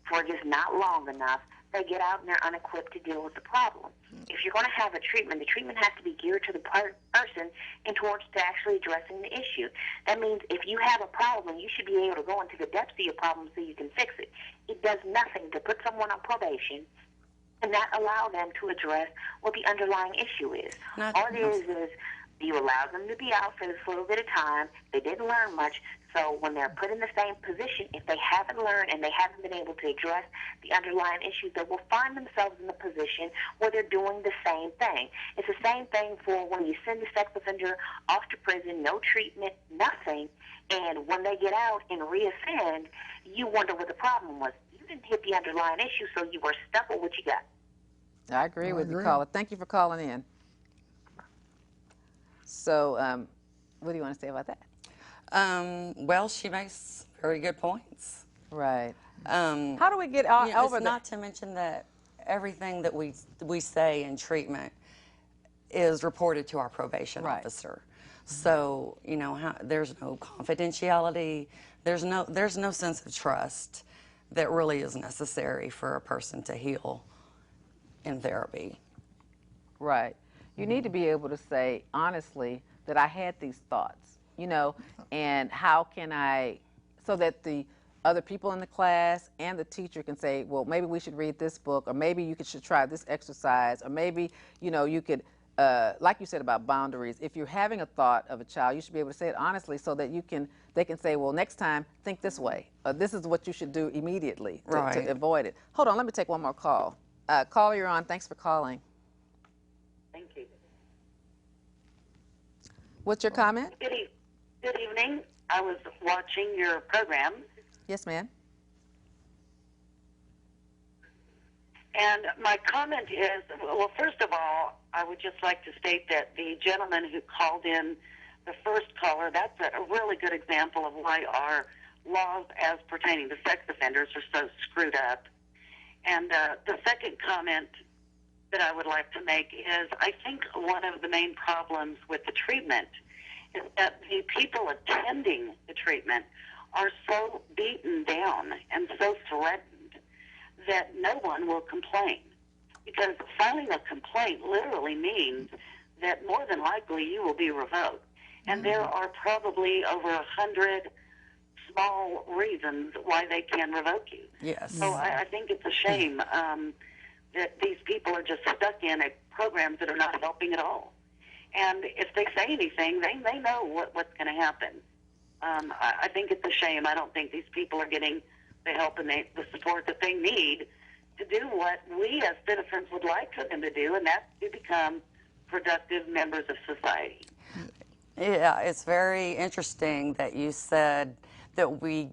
for just not long enough. They get out and they're unequipped to deal with the problem. If you're going to have a treatment, the treatment has to be geared to the person and towards to actually addressing the issue. That means if you have a problem, you should be able to go into the depths of your problem so you can fix it. It does nothing to put someone on probation and not allow them to address what the underlying issue is. All it is You allow them to be out for this little bit of time. They didn't learn much. So when they're put in the same position, if they haven't learned and they haven't been able to address the underlying issues, they will find themselves in the position where they're doing the same thing. It's the same thing for when you send a sex offender off to prison, no treatment, nothing, and when they get out and reoffend, you wonder what the problem was. You didn't hit the underlying issue, so you were stuck with what you got. I agree with you, caller. Thank you for calling in. So, what do you want to say about that? Well, she makes very good points. Right. How do we get over that? Not to mention that everything that we say in treatment is reported to our probation officer. So, you know, there's no confidentiality. There's no sense of trust that really is necessary for a person to heal in therapy. Right. You need to be able to say honestly that I had these thoughts, you know, and how can I, so that the other people in the class and the teacher can say, well, maybe we should read this book, or maybe you should try this exercise, or maybe, you know, you could, like you said about boundaries, if you're having a thought of a child, you should be able to say it honestly so that they can say, well, next time, think this way, or this is what you should do immediately to avoid it. Hold on, let me take one more call. Caller, you're on. Thanks for calling. Thank you. What's your comment? Good evening. I was watching your program. Yes, ma'am. And my comment is, well, first of all, I would just like to state that the gentleman who called in, the first caller, that's a really good example of why our laws as pertaining to sex offenders are so screwed up. And the second comment that I would like to make is I think one of the main problems with the treatment is that the people attending the treatment are so beaten down and so threatened that no one will complain. Because filing a complaint literally means that more than likely you will be revoked. And there are probably over 100 small reasons why they can revoke you. Yes. So I think it's a shame that these people are just stuck in programs that are not helping at all. And if they say anything, they know what's going to happen. I think it's a shame. I don't think these people are getting the help and the support that they need to do what we as citizens would like for them to do, and that's to become productive members of society. Yeah, it's very interesting that you said that we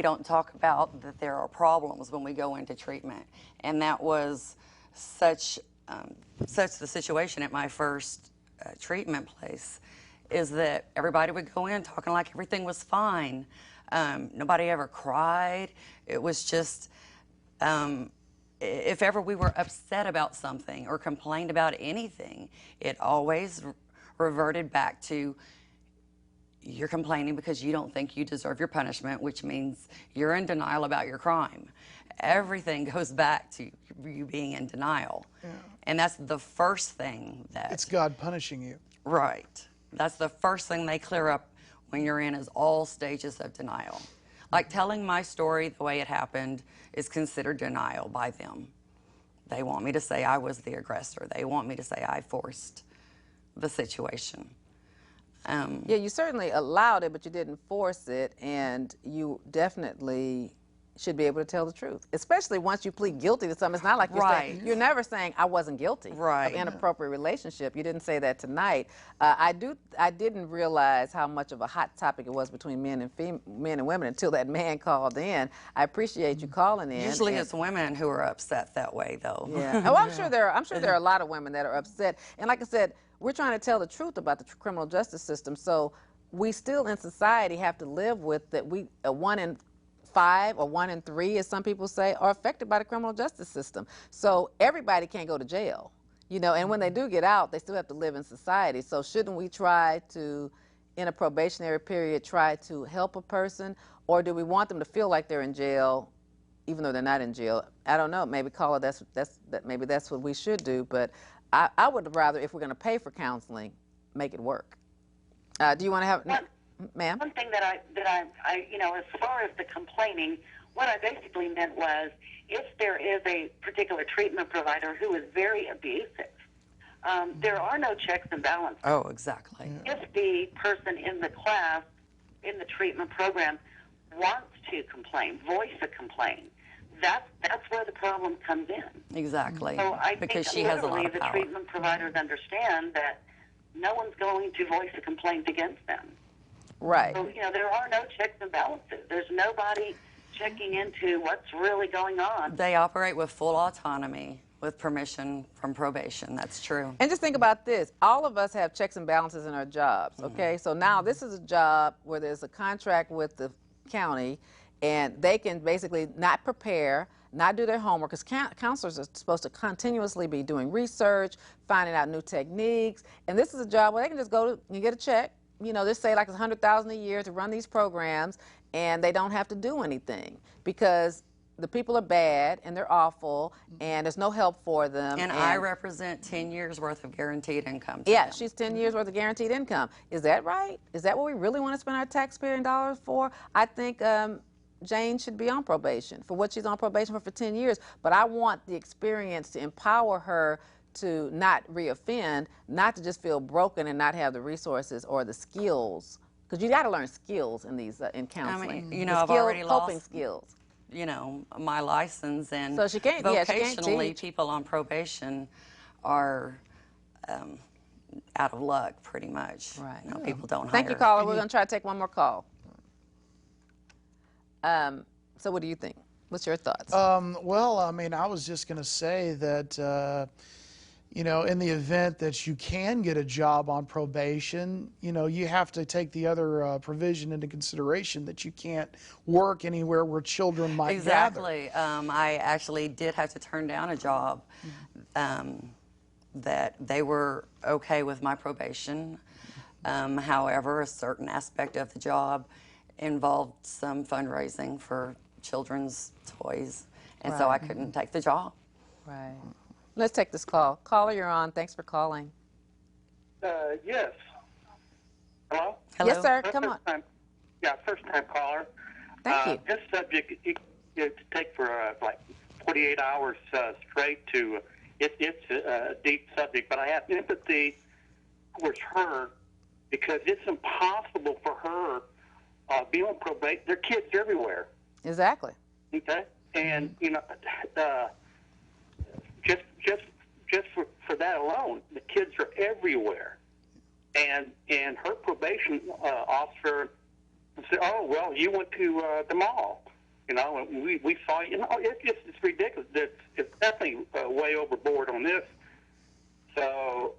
don't talk about that there are problems when we go into treatment, and that was such the situation at my first treatment place, is that everybody would go in talking like everything was fine. Nobody ever cried. It was just, if ever we were upset about something or complained about anything, it always reverted back to, you're complaining because you don't think you deserve your punishment, which means you're in denial about your crime. Everything goes back to you being in denial. Yeah. And that's the first thing that... It's God punishing you. Right. That's the first thing they clear up when you're in, is all stages of denial. Like telling my story the way it happened is considered denial by them. They want me to say I was the aggressor. They want me to say I forced the situation. Yeah, you certainly allowed it, but you didn't force it, and you definitely should be able to tell the truth, especially once you plead guilty to something. It's not like you're saying, you're never saying I wasn't guilty of inappropriate relationship. You didn't say that tonight. I didn't realize how much of a hot topic it was between men and women until that man called in. I appreciate you calling in. Usually it's women who are upset that way, though. Yeah. Oh, I'm sure there are a lot of women that are upset. And like I said, we're trying to tell the truth about the criminal justice system. So we still in society have to live with that. 1 in 5 or 1 in 3, as some people say, are affected by the criminal justice system. So everybody can't go to jail, you know, and when they do get out, they still have to live in society. So shouldn't we try to, in a probationary period, try to help a person, or do we want them to feel like they're in jail even though they're not in jail? I don't know. Maybe caller, maybe that's what we should do. But I would rather, if we're going to pay for counseling, make it work. Do you want to have, ma'am? One thing that I, you know, as far as the complaining, what I basically meant was, if there is a particular treatment provider who is very abusive, There are no checks and balances. Oh, exactly. If the person in the class, in the treatment program, wants to complain, voice a complaint, that's where the problem comes in. Exactly. So I Because think she has a lot literally of the power. treatment providers understand that no one's going to voice a complaint against them. Right. So, there are no checks and balances. There's nobody checking into what's really going on. They operate with full autonomy, with permission from probation. That's true. And just think about this. All of us have checks and balances in our jobs, okay? So now this is a job where there's a contract with the county, and they can basically not prepare, not do their homework, because counselors are supposed to continuously be doing research, finding out new techniques, and this is a job where they can just go and get a check, just say like it's $100,000 a year to run these programs, and they don't have to do anything because the people are bad and they're awful and there's no help for them. And I represent 10 years worth of guaranteed income. Yeah, them. she's 10 years worth of guaranteed income. Is that right? Is that what we really want to spend our taxpaying dollars for? I think Jane should be on probation for what she's on probation for 10 years, but I want the experience to empower her to not reoffend, not to just feel broken and not have the resources or the skills, because you got to learn skills in these in counseling. I mean, I've already coping lost skills. My license, and So she can't- yeah, she can't vocationally, teach. people on probation are out of luck, pretty much. Right. People don't Thank you, hire. caller. We're going to try to take one more call. So what do you think? What's your thoughts? Well, I mean, I was just going to say that, in the event that you can get a job on probation, you have to take the other provision into consideration that you can't work anywhere where children might gather. Exactly. I actually did have to turn down a job that they were okay with my probation. However, a certain aspect of the job involved some fundraising for children's toys, and so I couldn't take the job. Right. Let's take this call. Caller, you're on. Thanks for calling. Yes. Hello? Hello? Yes, sir. Come on. First time caller. Thank you. This subject, to take for like 48 hours straight to, it's a deep subject, but I have empathy towards her because it's impossible for her be on probation. There are kids everywhere. Exactly. Okay? And, just for that alone, the kids are everywhere. And her probation officer said, "Oh, well, you went to the mall, and we saw you." It's ridiculous. It's definitely way overboard on this. So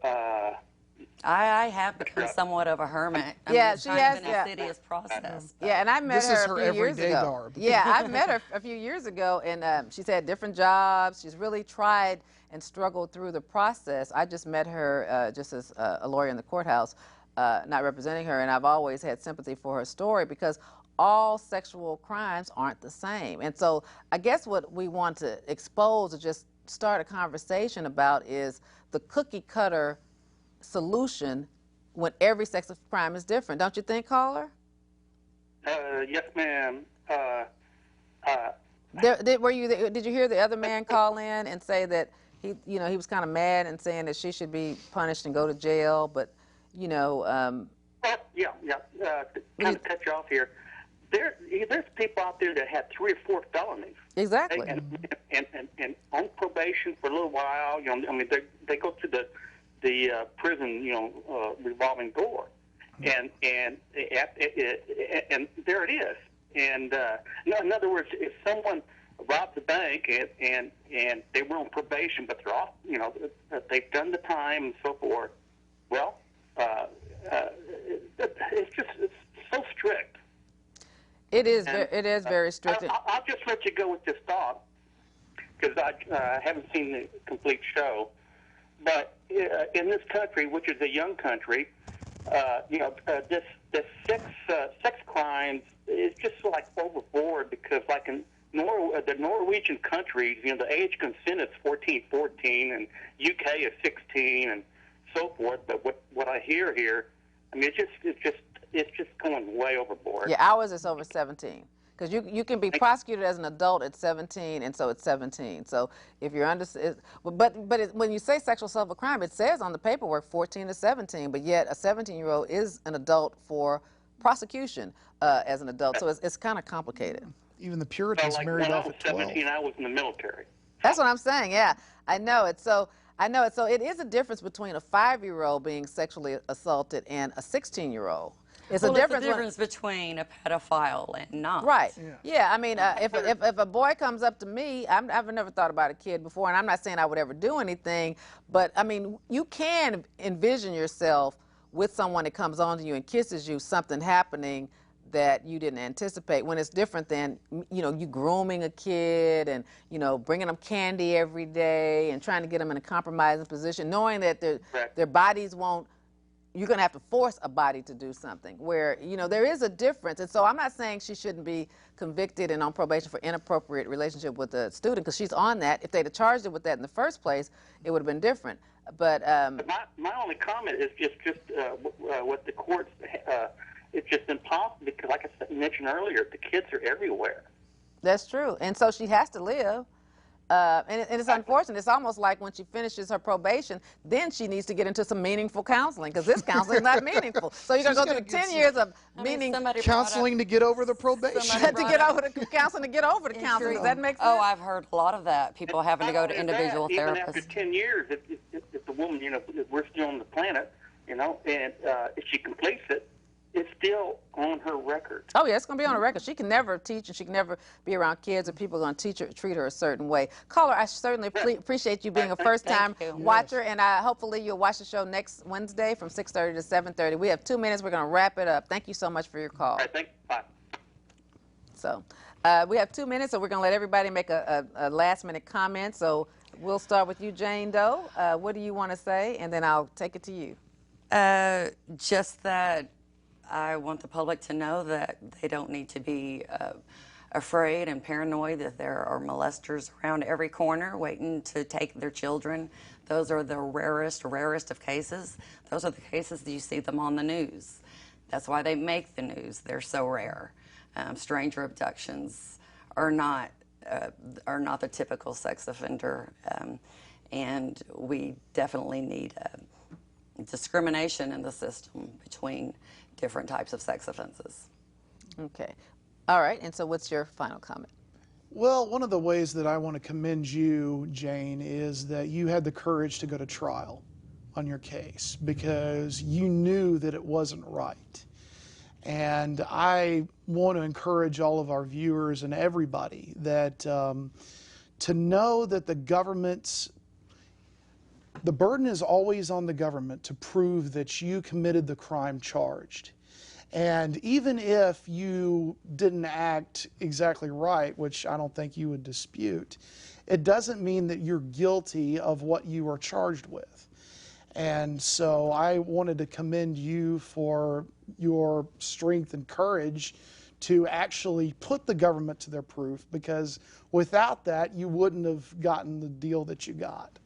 I have become somewhat of a hermit. She has. Been a insidious process. Yeah, and I met This is her her a few years everyday ago. garb. Yeah, I met her a few years ago, and she's had different jobs. She's really tried and struggled through the process. I just met her just as a lawyer in the courthouse, not representing her, and I've always had sympathy for her story because all sexual crimes aren't the same. And so I guess what we want to expose or just start a conversation about is the cookie cutter solution when every sex crime is different. Don't you think, caller? yes, ma'am. Did you hear the other man call in and say that he was kind of mad and saying that she should be punished and go to jail, but Kind of cut you off here. There's people out there that have 3 or 4 felonies. Exactly. And on probation for a little while. They go to the prison, revolving door, and there it is. And in other words, if someone robbed the bank and they were on probation, but they're off, they've done the time and so forth. Well, it's so strict. It is. It is very strict. I'll just let you go with this thought because I haven't seen the complete show. But in this country, which is a young country, this sex crimes is just like overboard because, like in the Norwegian countries, the age consent is 14, and UK is 16, and so forth. But what I hear here, it's just going way overboard. Yeah, ours is over 17. Because you can be prosecuted as an adult at 17, and so it's 17. So if you're under, when you say sexual assault of a crime, it says on the paperwork 14 to 17, but yet a 17-year-old is an adult for prosecution as an adult. So it's kind of complicated. Even the Puritans like married when off I was at 12. 17, I was in the military. That's what I'm saying. Yeah, I know it. So it is a difference between a 5-year-old being sexually assaulted and a 16-year-old. It's Well, a difference. It's a difference between a pedophile and not. Right. Yeah. I mean, if a boy comes up to me, I've never thought about a kid before, and I'm not saying I would ever do anything, but I mean, you can envision yourself with someone that comes on to you and kisses you, something happening that you didn't anticipate, when it's different than, you grooming a kid and, bringing them candy every day and trying to get them in a compromising position, knowing that their bodies won't, you're going to have to force a body to do something where, there is a difference. And so I'm not saying she shouldn't be convicted and on probation for inappropriate relationship with a student, because she's on that. If they'd have charged her with that in the first place, it would have been different. But my only comment is just what the courts, it's just impossible because, like I mentioned earlier, the kids are everywhere. That's true. And so she has to live. And it's unfortunate. It's almost like when she finishes her probation, then she needs to get into some meaningful counseling, because this counseling is not meaningful. So you're going to go through 10 years of counseling to get over the probation. To get over the counseling, to get over the counseling. Does that make sense? Oh, I've heard a lot of that. People having to go to individual therapists. Even after 10 years, if the woman, if we're still on the planet, and if she completes it, it's still on her record. Oh, yeah, it's going to be on her record. She can never teach, and she can never be around kids, and people are going to treat her a certain way. Caller, I certainly appreciate you being a first-time watcher, and hopefully you'll watch the show next Wednesday from 6:30 to 7:30. We have 2 minutes. We're going to wrap it up. Thank you so much for your call. All right, thanks. Bye. So we have 2 minutes, so we're going to let everybody make a last-minute comment. So we'll start with you, Jane Doe. What do you want to say? And then I'll take it to you. Just that I want the public to know that they don't need to be afraid and paranoid that there are molesters around every corner waiting to take their children. Those are the rarest of cases. Those are the cases that you see them on the news. That's why they make the news. They're so rare. Stranger abductions are not the typical sex offender, and we definitely need discrimination in the system between different types of sex offenses. Okay. All right. And so what's your final comment? Well, one of the ways that I want to commend you, Jane, is that you had the courage to go to trial on your case because you knew that it wasn't right. And I want to encourage all of our viewers and everybody that to know that the burden is always on the government to prove that you committed the crime charged. And even if you didn't act exactly right, which I don't think you would dispute, it doesn't mean that you're guilty of what you are charged with. And so I wanted to commend you for your strength and courage to actually put the government to their proof, because without that, you wouldn't have gotten the deal that you got.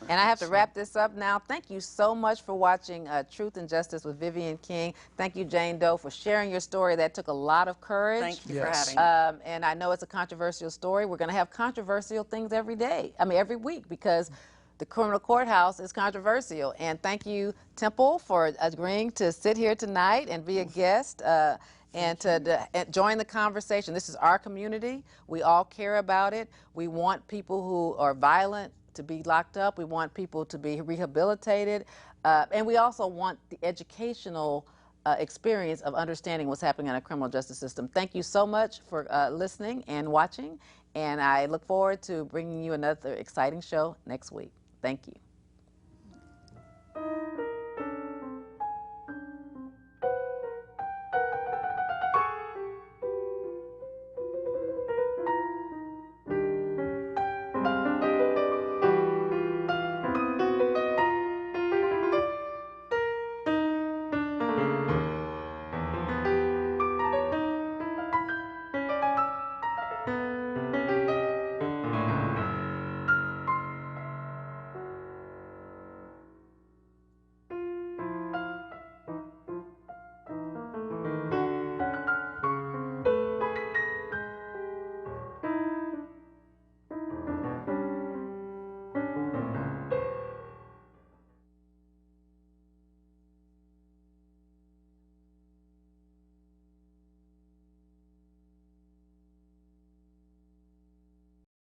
And I have to wrap this up now. Thank you so much for watching Truth and Justice with Vivian King. Thank you, Jane Doe, for sharing your story. That took a lot of courage. Thank you for having me. And I know it's a controversial story. We're going to have controversial things every week, because the criminal courthouse is controversial. And thank you, Temple, for agreeing to sit here tonight and be a guest and to join the conversation. This is our community. We all care about it. We want people who are violent to be locked up. We want people to be rehabilitated. And we also want the educational experience of understanding what's happening in our criminal justice system. Thank you so much for listening and watching. And I look forward to bringing you another exciting show next week. Thank you.